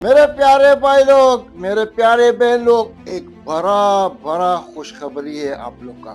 मेरे प्यारे भाई लोग, मेरे प्यारे बहन लोग, एक बड़ा बड़ा खुशखबरी है आप लोग का।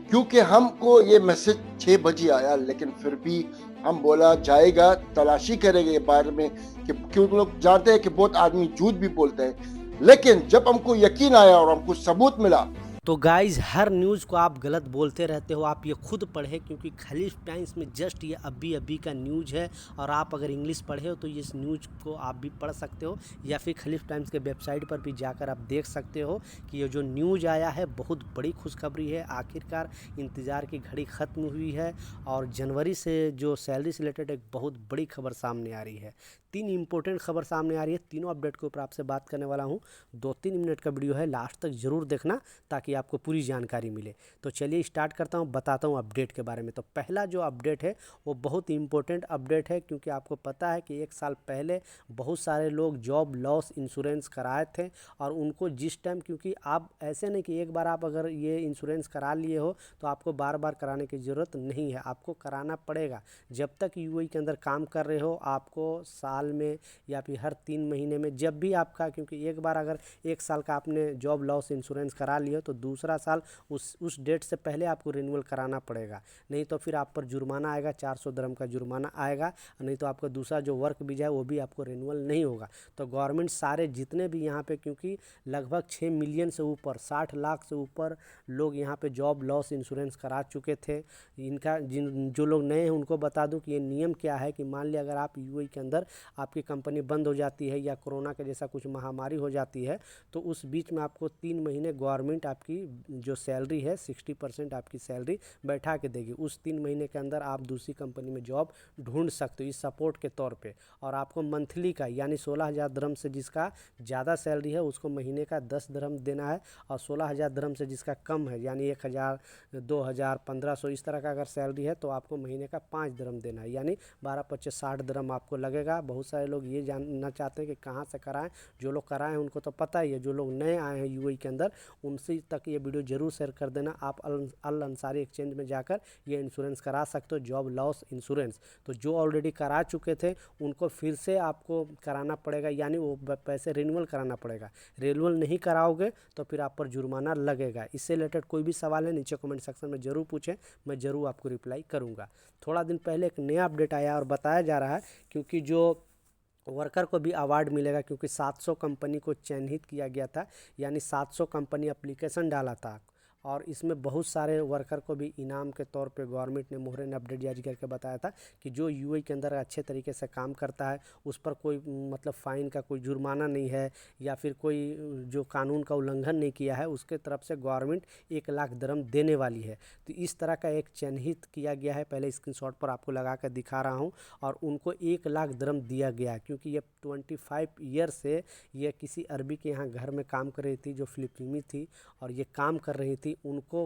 क्योंकि हमको ये मैसेज 6 बजे आया, लेकिन फिर भी हम बोला जाएगा, तलाशी करेंगे ये बारे में कि क्योंकि लोग जानते हैं कि बहुत आदमी झूठ भी बोलते हैं। लेकिन जब हमको यकीन आया और हमको सबूत मिला। तो गाइज हर न्यूज़ को आप गलत बोलते रहते हो, आप ये खुद पढ़े क्योंकि खलीफ टाइम्स में जस्ट ये अभी अभी का न्यूज़ है। और आप अगर इंग्लिश पढ़े हो तो इस न्यूज़ को आप भी पढ़ सकते हो या फिर खलीफ टाइम्स के वेबसाइट पर भी जाकर आप देख सकते हो कि ये जो न्यूज़ आया है बहुत बड़ी खुशखबरी है। आखिरकार इंतज़ार की घड़ी ख़त्म हुई है और जनवरी से जो सैलरी से रिलेटेड एक बहुत बड़ी खबर सामने आ रही है। 3 इंपॉर्टेंट खबर सामने आ रही है, तीनों अपडेट के ऊपर आपसे बात करने वाला हूँ। 2-3 मिनट का वीडियो है, लास्ट तक ज़रूर देखना ताकि आपको पूरी जानकारी मिले। तो चलिए स्टार्ट करता हूँ, बताता हूँ अपडेट के बारे में। तो पहला जो अपडेट है वो बहुत इंपॉर्टेंट अपडेट है, क्योंकि आपको पता है कि 1 साल पहले बहुत सारे लोग जॉब लॉस इंश्योरेंस कराए थे और उनको जिस टाइम, क्योंकि आप ऐसे नहीं कि एक बार आप अगर ये इंश्योरेंस करा लिए हो तो आपको बार बार कराने की ज़रूरत नहीं है, आपको कराना पड़ेगा। जब तक यूएई के अंदर काम कर रहे हो आपको साल में या फिर हर 3 महीने में, जब भी आपका, क्योंकि एक बार अगर 1 साल का आपने जॉब लॉस इंश्योरेंस करा लिया तो दूसरा साल उस डेट से पहले आपको रिन्यूअल कराना पड़ेगा। नहीं तो फिर आप पर जुर्माना आएगा, 400 दिरहम का जुर्माना आएगा। नहीं तो आपका दूसरा जो वर्क वीज़ा है वो भी आपको रिन्यूअल नहीं होगा। तो गवर्नमेंट सारे जितने भी यहाँ पे, क्योंकि लगभग 6 मिलियन से ऊपर, 60 लाख से ऊपर लोग यहाँ पे जॉब लॉस इंश्योरेंस करा चुके थे। इनका जो लोग नए हैं उनको बता दूं कि ये नियम क्या है कि मान लिया अगर आप यूएई के अंदर आपकी कंपनी बंद हो जाती है या कोरोना के जैसा कुछ महामारी हो जाती है तो उस बीच में आपको 3 महीने गवर्नमेंट आपकी जो सैलरी है 60% आपकी सैलरी बैठा के देगी। उस 3 महीने के अंदर आप दूसरी कंपनी में जॉब ढूंढ सकते हो इस सपोर्ट के तौर पे। और आपको मंथली का यानी 16,000 दिरहम से जिसका ज़्यादा सैलरी है उसको महीने का 10 दिरहम देना है, और 16,000 दिरहम से जिसका कम है यानी 1,000, 2,000, 1,500 इस तरह का अगर सैलरी है तो आपको महीने का 5 दिरहम देना है, यानी 12-25 60 दिरहम आपको लगेगा। बहुत सारे लोग ये जानना चाहते हैं कि कहाँ से कराएं। जो लोग कराएं उनको तो पता ही है, जो लोग नए आए हैं यूएई के अंदर उनसे तक ये वीडियो जरूर शेयर कर देना। आप अल अंसारी एक्सचेंज में जाकर ये इंश्योरेंस करा सकते हो, जॉब लॉस इंश्योरेंस। तो जो ऑलरेडी करा चुके थे उनको फिर से आपको कराना पड़ेगा, यानी वो पैसे रिन्यूअल कराना पड़ेगा। रिन्यूअल नहीं कराओगे तो फिर आप पर जुर्माना लगेगा। इससे रिलेटेड कोई भी सवाल है नीचे कमेंट सेक्शन में ज़रूर पूछें, मैं ज़रूर आपको रिप्लाई करूँगा। थोड़ा दिन पहले एक नया अपडेट आया और बताया जा रहा है, क्योंकि जो वर्कर को भी अवार्ड मिलेगा, क्योंकि 700 कंपनी को चिन्हित किया गया था, यानी 700 कंपनी एप्लीकेशन डाला था और इसमें बहुत सारे वर्कर को भी इनाम के तौर पे गवर्नमेंट ने मोहरे ने अपडेट जारी करके बताया था कि जो यूएई के अंदर अच्छे तरीके से काम करता है उस पर कोई मतलब फ़ाइन का कोई जुर्माना नहीं है, या फिर कोई जो कानून का उल्लंघन नहीं किया है उसके तरफ से गवर्नमेंट 1,00,000 दिरहम देने वाली है। तो इस तरह का एक चिन्हित किया गया है, पहले स्क्रीनशॉट पर आपको लगा कर दिखा रहा हूँ। और उनको 1,00,000 दिरहम दिया गया क्योंकि ये 25 ईयर से ये किसी अरबी के यहाँ घर में काम कर रही थी जो फिलिपीनी थी और ये काम कर रही थी। उनको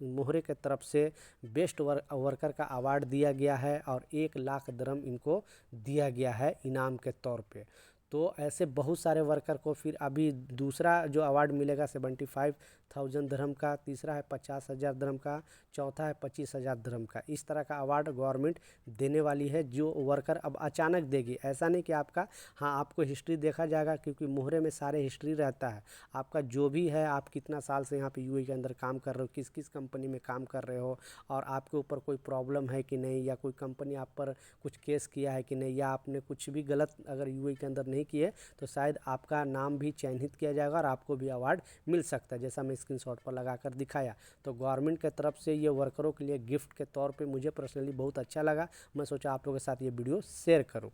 मोहरे के तरफ से बेस्ट वर्कर का अवार्ड दिया गया है और 1,00,000 दिरहम इनको दिया गया है इनाम के तौर पे। तो ऐसे बहुत सारे वर्कर को फिर अभी दूसरा जो अवार्ड मिलेगा 75,000 दिरहम का, तीसरा है 50,000 दिरहम का, चौथा है 25,000 दिरहम का। इस तरह का अवार्ड गवर्नमेंट देने वाली है जो वर्कर अब अचानक देगी। ऐसा नहीं कि आपका, हाँ आपको हिस्ट्री देखा जाएगा क्योंकि मोहरे में सारे हिस्ट्री रहता है आपका, जो भी है आप कितना साल से यहाँ पे यूएई के अंदर काम कर रहे हो, किस किस कंपनी में काम कर रहे हो, और आपके ऊपर कोई प्रॉब्लम है कि नहीं, या कोई कंपनी आप पर कुछ केस किया है कि नहीं, या आपने कुछ भी गलत अगर यूएई के अंदर नहीं किए तो शायद आपका नाम भी चयनित किया जाएगा और आपको भी अवार्ड मिल सकता है, जैसा मैं स्क्रीनशॉट पर लगा कर दिखाया। तो गवर्नमेंट की तरफ से ये वर्करों के लिए गिफ्ट के तौर पे मुझे पर्सनली बहुत अच्छा लगा, मैं सोचा आप लोगों के साथ ये वीडियो शेयर करूँ।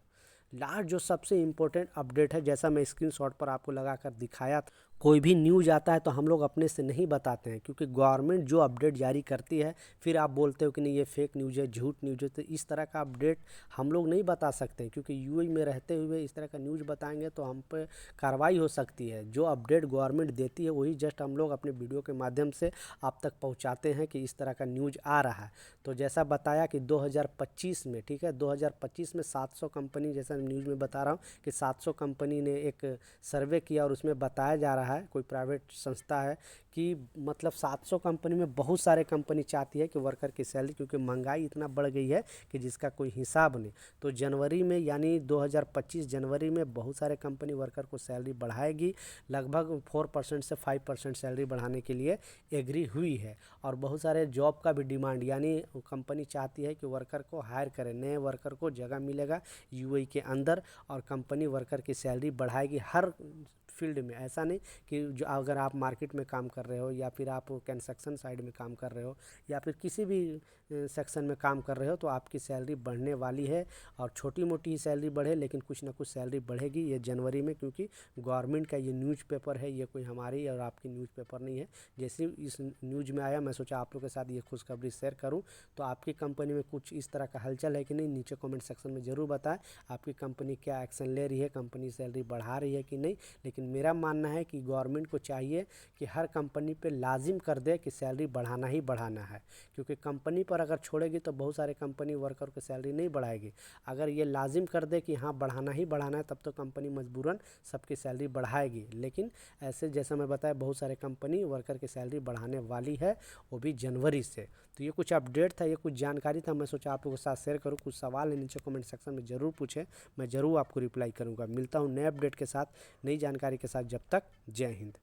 लास्ट जो सबसे इम्पोर्टेंट अपडेट है, जैसा मैं स्क्रीनशॉट पर आपको लगा कर दिखाया, कोई भी न्यूज़ आता है तो हम लोग अपने से नहीं बताते हैं, क्योंकि गवर्नमेंट जो अपडेट जारी करती है फिर आप बोलते हो कि नहीं ये फेक न्यूज़ है, झूठ न्यूज़ है। तो इस तरह का अपडेट हम लोग नहीं बता सकते हैं, क्योंकि यूएई में रहते हुए इस तरह का न्यूज़ बताएंगे तो हम पे कार्रवाई हो सकती है। जो अपडेट गवर्नमेंट देती है वही जस्ट हम लोग अपने वीडियो के माध्यम से आप तक पहुँचाते हैं कि इस तरह का न्यूज़ आ रहा है। तो जैसा बताया कि 2025 में, ठीक है, 2025 में 700 कंपनी, जैसा न्यूज़ में बता रहा हूँ कि 700 कंपनी ने एक सर्वे किया और उसमें बताया जा रहा रहा है, कोई प्राइवेट संस्था है कि मतलब 700 कंपनी में बहुत सारे कंपनी चाहती है कि वर्कर की सैलरी, क्योंकि महंगाई इतना बढ़ गई है कि जिसका कोई हिसाब नहीं। तो जनवरी में यानी 2025 जनवरी में बहुत सारे कंपनी वर्कर को सैलरी बढ़ाएगी, लगभग 4% से 5% सैलरी बढ़ाने के लिए एग्री हुई है। और बहुत सारे जॉब का भी डिमांड, यानी कंपनी चाहती है कि वर्कर को हायर करें, नए वर्कर को जगह मिलेगा यूएई के अंदर, और कंपनी वर्कर की सैलरी बढ़ाएगी हर फील्ड में। ऐसा नहीं कि जो अगर आप मार्केट में काम कर रहे हो या फिर आप कंस्ट्रक्शन साइड में काम कर रहे हो या फिर किसी भी सेक्शन में काम कर रहे हो तो आपकी सैलरी बढ़ने वाली है। और छोटी मोटी ही सैलरी बढ़े लेकिन कुछ ना कुछ सैलरी बढ़ेगी ये जनवरी में, क्योंकि गवर्नमेंट का ये न्यूज़पेपर है, ये कोई हमारी और आपकी न्यूज़पेपर नहीं है। जैसे इस न्यूज़ में आया मैं सोचा आप लोग के साथ ये खुशखबरी शेयर करूँ। तो आपकी कंपनी में कुछ इस तरह का हलचल है कि नहीं, नीचे कमेंट सेक्शन में ज़रूर बताएं आपकी कंपनी क्या एक्शन ले रही है, कंपनी सैलरी बढ़ा रही है कि नहीं। लेकिन मेरा मानना है कि गवर्नमेंट को चाहिए कि हर कंपनी पे लाजिम कर दे कि सैलरी बढ़ाना ही बढ़ाना है, क्योंकि कंपनी पर अगर छोड़ेगी तो बहुत सारे कंपनी वर्कर की सैलरी नहीं बढ़ाएगी। अगर ये लाजिम कर दे कि हाँ बढ़ाना ही बढ़ाना है, तब तो कंपनी मजबूरन सबकी सैलरी बढ़ाएगी। लेकिन ऐसे जैसा मैं बताया बहुत सारे कंपनी वर्कर की सैलरी बढ़ाने वाली है, वो भी जनवरी से। तो ये कुछ अपडेट था, ये कुछ जानकारी था, मैं सोचा आप लोगों के साथ शेयर करूँ। कुछ सवाल है नीचे कमेंट सेक्शन में ज़रूर पूछें, मैं ज़रूर आपको रिप्लाई करूँगा। मिलता हूँ नए अपडेट के साथ, नई जानकारी के साथ। जब तक जय हिंद।